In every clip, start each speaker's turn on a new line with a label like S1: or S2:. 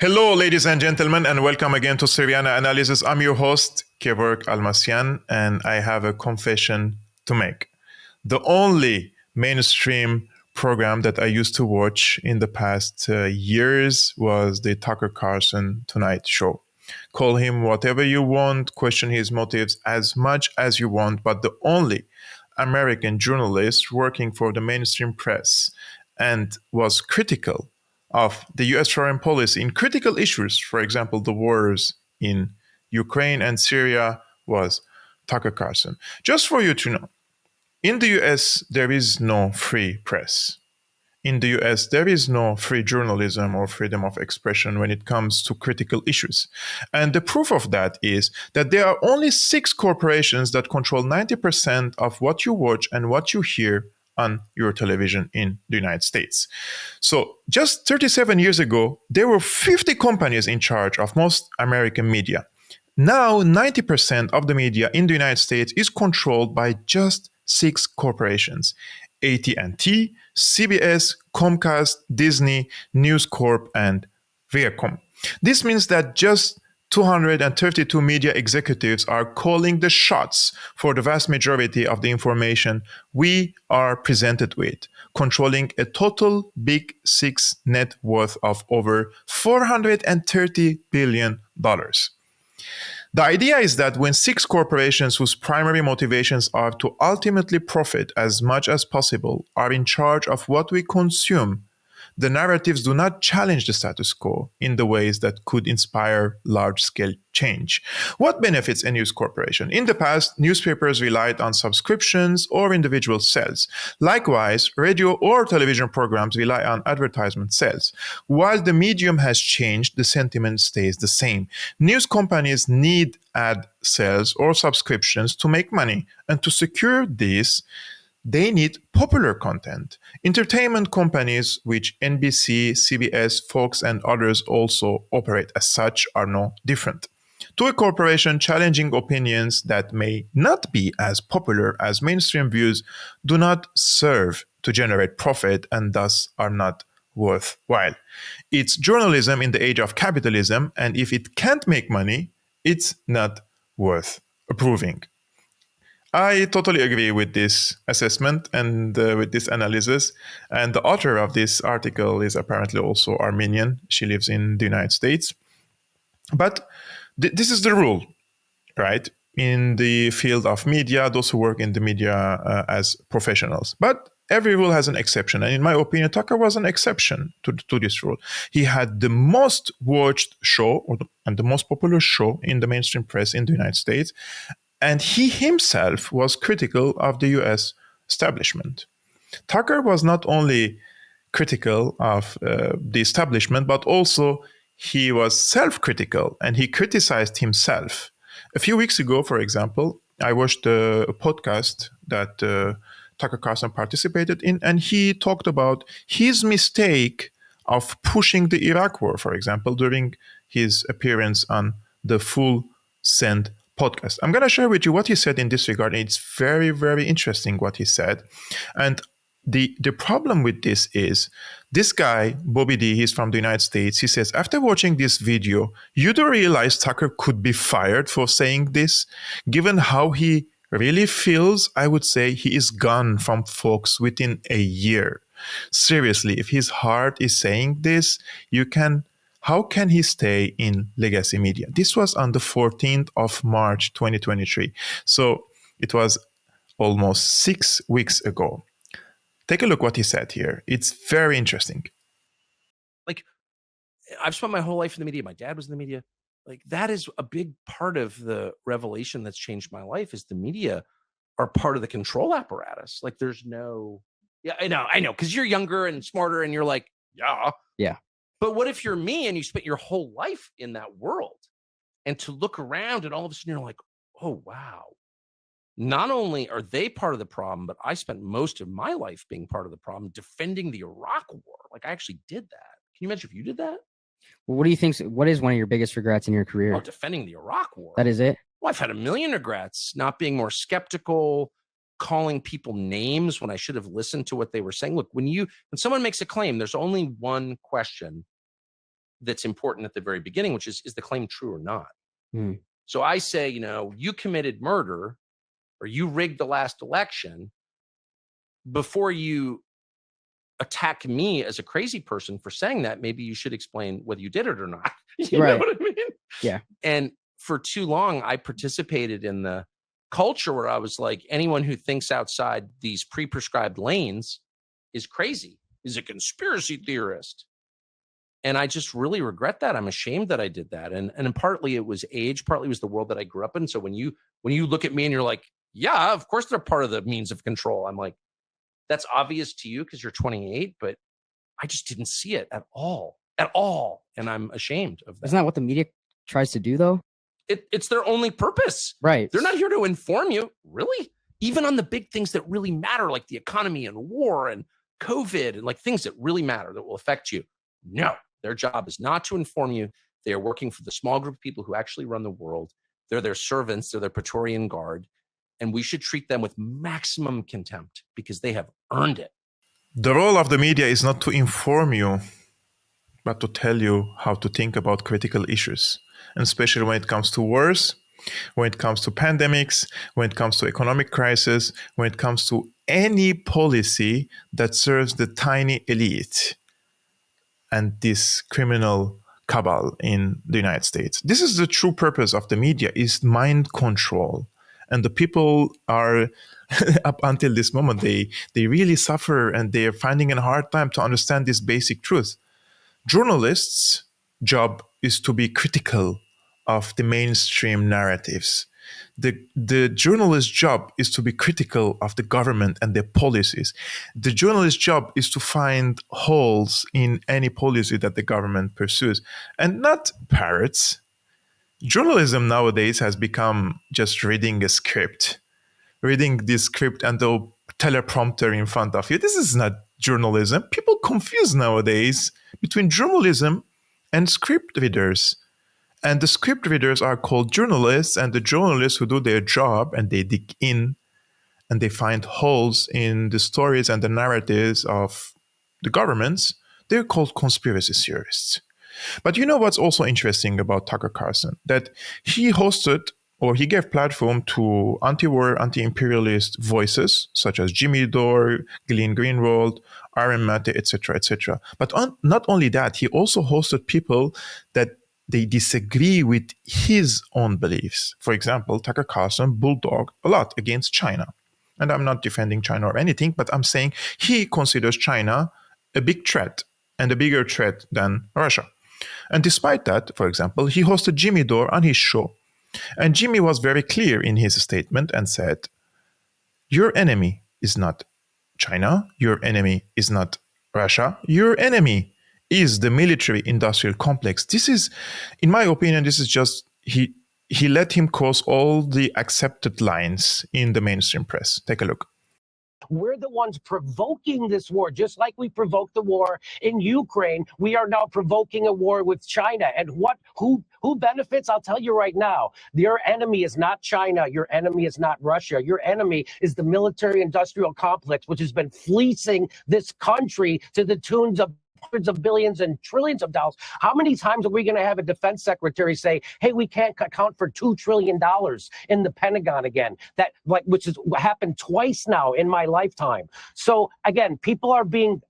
S1: Hello, ladies and gentlemen, and welcome again to Syriana Analysis. I'm your host, Kevork Almasyan, and I have a confession to make. The only mainstream program that I used to watch in the past years was the Tucker Carlson Tonight Show. Call him whatever you want, question his motives as much as you want, but the only American journalist working for the mainstream press and was critical of the US foreign policy in critical issues, for example, the wars in Ukraine and Syria, was Tucker Carlson. Just for you to know, in the US, there is no free press. In the US, there is no free journalism or freedom of expression when it comes to critical issues. And the proof of that is that there are only 6 corporations that control 90% of what you watch and what you hear on your television in the United States. So just 37 years ago, there were 50 companies in charge of most American media. Now, 90% of the media in the United States is controlled by just 6 corporations: AT&T, CBS, Comcast, Disney, News Corp, and Viacom. This means that just 232 media executives are calling the shots for the vast majority of the information we are presented with, controlling a total big 6 net worth of over $430 billion. The idea is that when 6 corporations whose primary motivations are to ultimately profit as much as possible are in charge of what we consume, the narratives do not challenge the status quo in the ways that could inspire large-scale change. What benefits a news corporation? In the past, newspapers relied on subscriptions or individual sales. Likewise, radio or television programs rely on advertisement sales. While the medium has changed, the sentiment stays the same. News companies need ad sales or subscriptions to make money, and to secure this, they need popular content. Entertainment companies, which NBC, CBS, Fox, and others also operate as such, are no different. To a corporation, challenging opinions that may not be as popular as mainstream views do not serve to generate profit and thus are not worthwhile. It's journalism in the age of capitalism, and if it can't make money, it's not worth approving. I totally agree with this assessment and with this analysis. And the author of this article is apparently also Armenian. She lives in the United States. But this is the rule, right? In the field of media, those who work in the media as professionals. But every rule has an exception. And in my opinion, Tucker was an exception to this rule. He had the most watched show and the most popular show in the mainstream press in the United States. And he himself was critical of the US establishment. Tucker was not only critical of the establishment, but also he was self-critical and he criticized himself. A few weeks ago, for example, I watched a podcast that Tucker Carlson participated in, and he talked about his mistake of pushing the Iraq war, for example, during his appearance on the Full Send podcast. I'm going to share with you what he said in this regard. It's very, very interesting what he said. And the problem with this is this guy, Bobby D, he's from the United States. He says, after watching this video, you do realize Tucker could be fired for saying this. Given how he really feels, I would say he is gone from Fox within a year. Seriously, if his heart is saying this, how can he stay in legacy media? This was on the 14th of March, 2023. So it was almost 6 weeks ago. Take a look what he said here. It's very interesting.
S2: Like, I've spent my whole life in the media. My dad was in the media. Like, that is a big part of the revelation that's changed my life, is the media are part of the control apparatus. Like, there's no, yeah, I know. Because you're younger and smarter and you're like, yeah. But what if you're me and you spent your whole life in that world, and to look around and all of a sudden you're like, oh, wow. Not only are they part of the problem, but I spent most of my life being part of the problem, defending the Iraq war. Like, I actually did that. Can you imagine if you did that?
S3: Well, what do you think? What is one of your biggest regrets in your career?
S2: Oh, defending the Iraq war.
S3: That is it?
S2: Well, I've had a million regrets, not being more skeptical, calling people names when I should have listened to what they were saying. Look, when someone makes a claim, there's only one question that's important at the very beginning, which is the claim true or not?
S3: Mm.
S2: So I say, you committed murder or you rigged the last election. Before you attack me as a crazy person for saying that, maybe you should explain whether you did it or not. You know what I mean?
S3: Yeah.
S2: And for too long, I participated in the culture where I was like, anyone who thinks outside these pre-prescribed lanes is crazy, is a conspiracy theorist. And I just really regret that. I'm ashamed that I did that. And partly it was age, partly it was the world that I grew up in. So when you look at me and you're like, yeah, of course they're part of the means of control, I'm like, that's obvious to you because you're 28, but I just didn't see it at all. And I'm ashamed of that.
S3: Isn't that what the media tries to do, though?
S2: It's their only purpose.
S3: Right.
S2: They're not here to inform you, really. Even on the big things that really matter, like the economy and war and COVID and like things that really matter that will affect you. No, their job is not to inform you. They are working for the small group of people who actually run the world. They're their servants. They're their Praetorian Guard. And we should treat them with maximum contempt because they have earned it.
S1: The role of the media is not to inform you, but to tell you how to think about critical issues, and especially when it comes to wars, when it comes to pandemics, when it comes to economic crisis, when it comes to any policy that serves the tiny elite and this criminal cabal in the United States. This is the true purpose of the media, is mind control. And the people are, up until this moment, they really suffer and they are finding a hard time to understand this basic truth. Journalists' job is to be critical of the mainstream narratives. The journalist's job is to be critical of the government and their policies. The journalist's job is to find holes in any policy that the government pursues, and not parrots. Journalism nowadays has become just reading a script, reading this script and the teleprompter in front of you. This is not journalism. People confuse nowadays between journalism and script readers. And the script readers are called journalists, and the journalists who do their job and they dig in and they find holes in the stories and the narratives of the governments, they're called conspiracy theorists. But you know what's also interesting about Tucker Carlson? That he hosted or he gave platform to anti-war, anti-imperialist voices such as Jimmy Dore, Glenn Greenwald, Aaron Mate, etc., etc. But not only that, he also hosted people that they disagree with his own beliefs. For example, Tucker Carlson bulldogged a lot against China. And I'm not defending China or anything, but I'm saying he considers China a big threat and a bigger threat than Russia. And despite that, for example, he hosted Jimmy Dore on his show. And Jimmy was very clear in his statement and said, your enemy is not China, your enemy is not Russia, your enemy is the military-industrial complex. This is, in my opinion, this is just, he let him cross all the accepted lines in the mainstream press. Take a look.
S4: We're the ones provoking this war, just like we provoked the war in Ukraine. We are now provoking a war with China. And who benefits? I'll tell you right now. Your enemy is not China. Your enemy is not Russia. Your enemy is the military-industrial complex, which has been fleecing this country to the tunes of hundreds of billions and trillions of dollars. How many times are we going to have a defense secretary say, hey, we can't account for $2 trillion in the Pentagon again? Which has happened twice now in my lifetime. So again, people are being,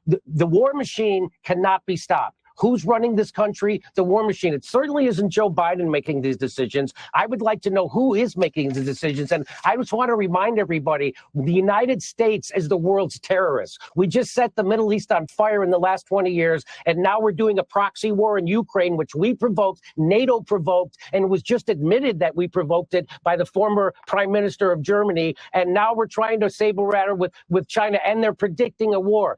S4: the war machine cannot be stopped. Who's running this country? The war machine. It certainly isn't Joe Biden making these decisions. I would like to know who is making the decisions. And I just want to remind everybody, the United States is the world's terrorist. We just set the Middle East on fire in the last 20 years. And now we're doing a proxy war in Ukraine, which we provoked, NATO provoked, and it was just admitted that we provoked it by the former prime minister of Germany. And now we're trying to saber rattle with China, and they're predicting a war.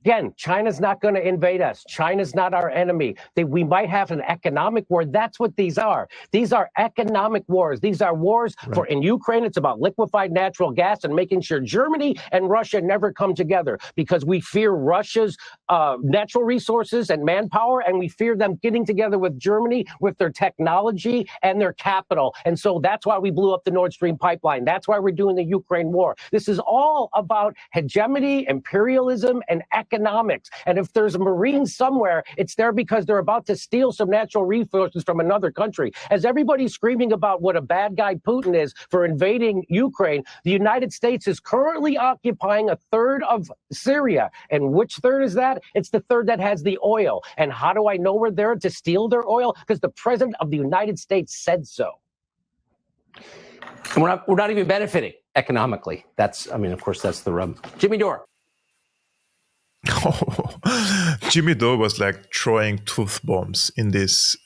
S4: Again, China's not going to invade us. China's not our enemy. We might have an economic war. That's what these are. These are economic wars. These are wars for, in Ukraine, it's about liquefied natural gas and making sure Germany and Russia never come together because we fear Russia's natural resources and manpower, and we fear them getting together with Germany with their technology and their capital. And so that's why we blew up the Nord Stream pipeline. That's why we're doing the Ukraine war. This is all about hegemony, imperialism, and economic economics. And if there's a marine somewhere, it's there because they're about to steal some natural resources from another country. As everybody's screaming about what a bad guy Putin is for invading Ukraine, the United States is currently occupying a third of Syria. And which third is that? It's the third that has the oil. And how do I know we're there to steal their oil? Because the president of the United States said so.
S2: And we're not even benefiting economically. Of course, that's the rub. Jimmy Dore.
S1: Oh, Jimmy Dore was like throwing truth bombs in this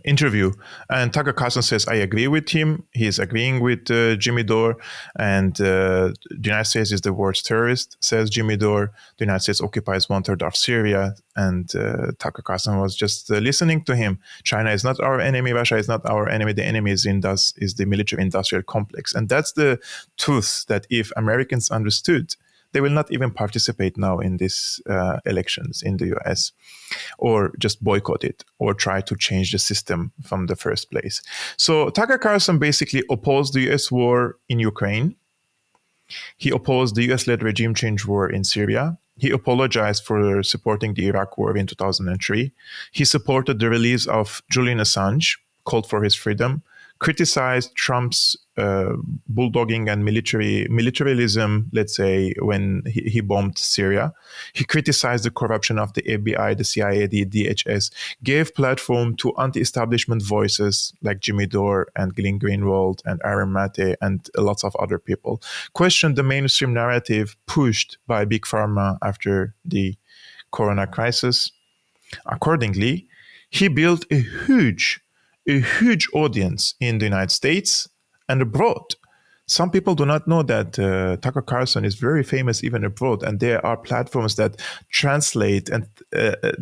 S1: interview. And Tucker Carlson says, I agree with him. He's agreeing with Jimmy Dore. And the United States is the worst terrorist, says Jimmy Dore. The United States occupies 1/3 of Syria. And Tucker Carlson was just listening to him. China is not our enemy. Russia is not our enemy. The enemy is the military-industrial complex. And that's the truth that if Americans understood, they will not even participate now in these elections in the US, or just boycott it, or try to change the system from the first place. So Tucker Carlson basically opposed the US war in Ukraine. He opposed the US-led regime change war in Syria. He apologized for supporting the Iraq war in 2003. He supported the release of Julian Assange, called for his freedom, criticized Trump's bulldogging and militarism, let's say, when he bombed Syria. He criticized the corruption of the FBI, the CIA, the DHS, gave platform to anti-establishment voices like Jimmy Dore and Glenn Greenwald and Aaron Mate and lots of other people, questioned the mainstream narrative pushed by Big Pharma after the corona crisis. Accordingly, he built a huge audience in the United States and abroad. Some people do not know that Tucker Carlson is very famous even abroad, and there are platforms that translate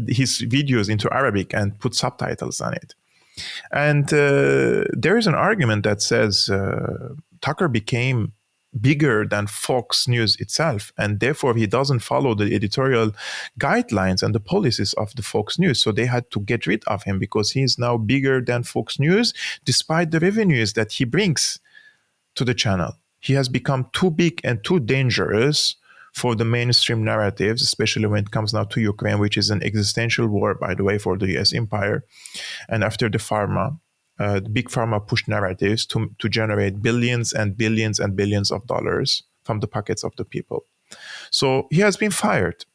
S1: his videos into Arabic and put subtitles on it. And there is an argument that says Tucker became bigger than Fox News itself, and therefore he doesn't follow the editorial guidelines and the policies of the Fox News. So they had to get rid of him because he is now bigger than Fox News, despite the revenues that he brings to the channel. He has become too big and too dangerous for the mainstream narratives, especially when it comes now to Ukraine, which is an existential war, by the way, for the US empire. And after the big pharma pushed narratives to generate billions and billions and billions of dollars from the pockets of the people. So he has been fired.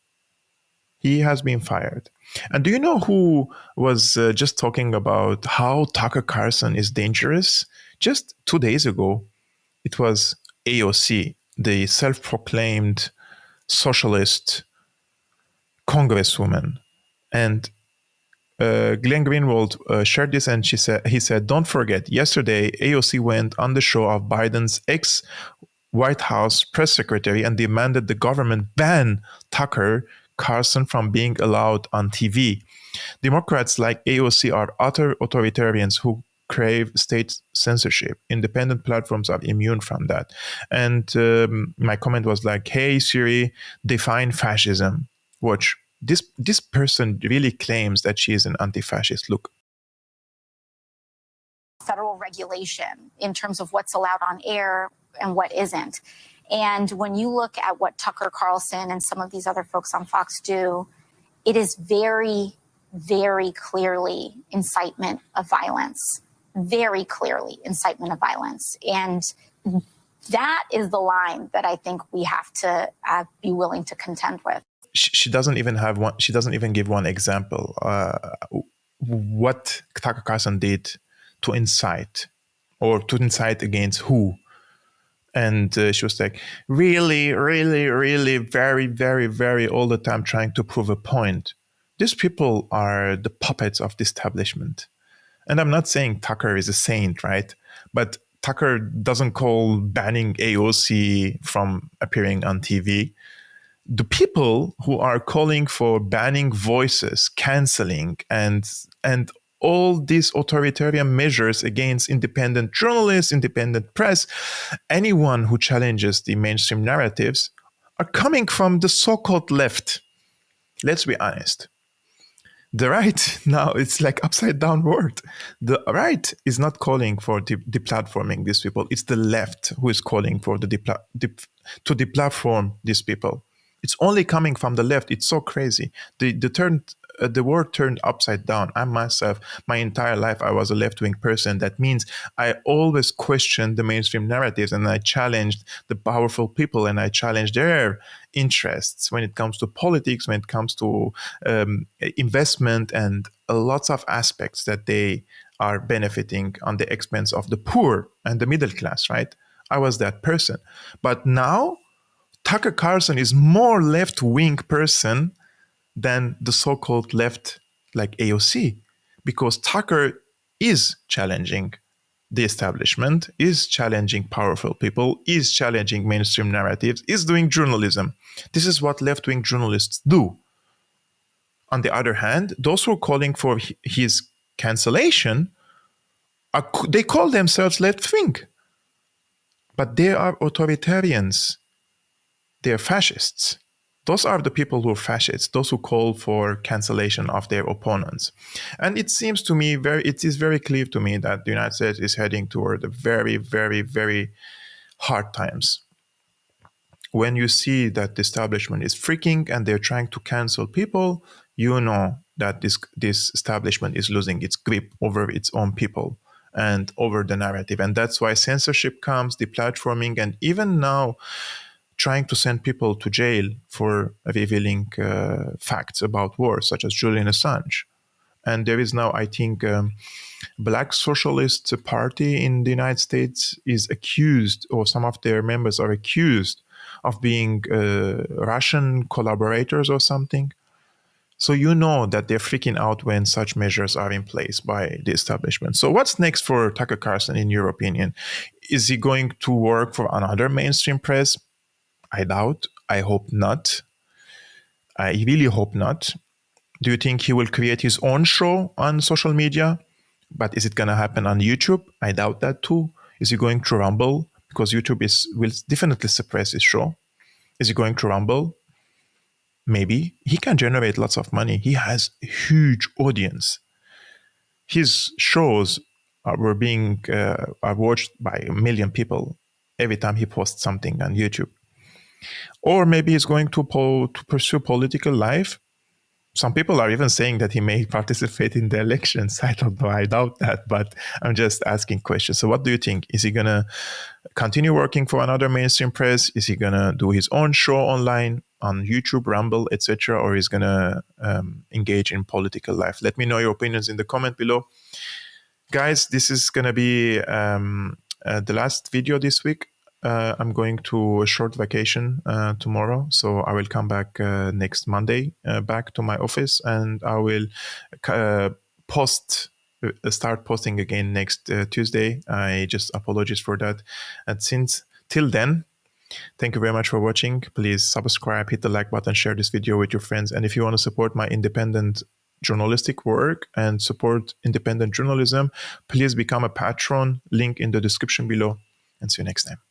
S1: He has been fired. And do you know who was just talking about how Tucker Carlson is dangerous? Just 2 days ago, it was AOC, the self-proclaimed socialist congresswoman. And Glenn Greenwald shared this, and he said, don't forget, yesterday AOC went on the show of Biden's ex-White House press secretary and demanded the government ban Tucker Carlson from being allowed on TV. Democrats like AOC are utter authoritarians who crave state censorship. Independent platforms are immune from that. And my comment was like, hey, Siri, define fascism. Watch. This person really claims that she is an anti-fascist. Look.
S5: Federal regulation in terms of what's allowed on air and what isn't. And when you look at what Tucker Carlson and some of these other folks on Fox do, it is very, very clearly incitement of violence. Very clearly incitement of violence. And that is the line that I think we have to be willing to contend with.
S1: She doesn't even have one. She doesn't even give one example. What Tucker Carlson did to incite, or to incite against who? And she was like, really, really, really, very, very, very all the time trying to prove a point. These people are the puppets of the establishment. And I'm not saying Tucker is a saint, right? But Tucker doesn't call banning AOC from appearing on TV. The people who are calling for banning voices, canceling, and all these authoritarian measures against independent journalists, independent press, anyone who challenges the mainstream narratives, are coming from the so-called left. Let's be honest. The right now, it's like upside down word. The right is not calling for deplatforming these people. It's the left who is calling for to deplatform these people. It's only coming from the left. It's so crazy. The world turned upside down. I myself, my entire life, I was a left-wing person. That means I always questioned the mainstream narratives, and I challenged the powerful people, and I challenged their interests when it comes to politics, when it comes to investment, and lots of aspects that they are benefiting on the expense of the poor and the middle class, right? I was that person. But now, Tucker Carlson is more left-wing person than the so-called left like AOC, because Tucker is challenging the establishment, is challenging powerful people, is challenging mainstream narratives, is doing journalism. This is what left-wing journalists do. On the other hand, those who are calling for his cancellation, they call themselves left-wing, but they are authoritarians. They're fascists. Those are the people who are fascists, those who call for cancellation of their opponents. And it seems to me, it is very clear to me that the United States is heading toward a very, very, very hard times. When you see that the establishment is freaking and they're trying to cancel people, you know that this establishment is losing its grip over its own people and over the narrative. And that's why censorship comes, deplatforming, and even now trying to send people to jail for revealing facts about war, such as Julian Assange. And there is now, I think, Black Socialist Party in the United States is accused, or some of their members are accused of being Russian collaborators or something. So you know that they're freaking out when such measures are in place by the establishment. So what's next for Tucker Carlson, in your opinion? Is he going to work for another mainstream press? I doubt. I hope not. I really hope not. Do you think he will create his own show on social media? But is it going to happen on YouTube? I doubt that too. Is he going to Rumble? Because YouTube will definitely suppress his show. Is he going to Rumble? Maybe. He can generate lots of money. He has a huge audience. His shows are watched by 1 million people every time he posts something on YouTube. Or maybe he's going to pursue political life. Some people are even saying that he may participate in the elections. I don't know. I doubt that, but I'm just asking questions. So what do you think? Is he going to continue working for another mainstream press? Is he going to do his own show online on YouTube, Rumble, etc.? Or is going to engage in political life? Let me know your opinions in the comment below. Guys, this is going to be the last video this week. I'm going to a short vacation tomorrow, so I will come back next Monday back to my office, and I will start posting again next Tuesday. I just apologize for that. And till then, thank you very much for watching. Please subscribe, hit the like button, share this video with your friends, and if you want to support my independent journalistic work and support independent journalism, please become a patron. Link in the description below, and see you next time.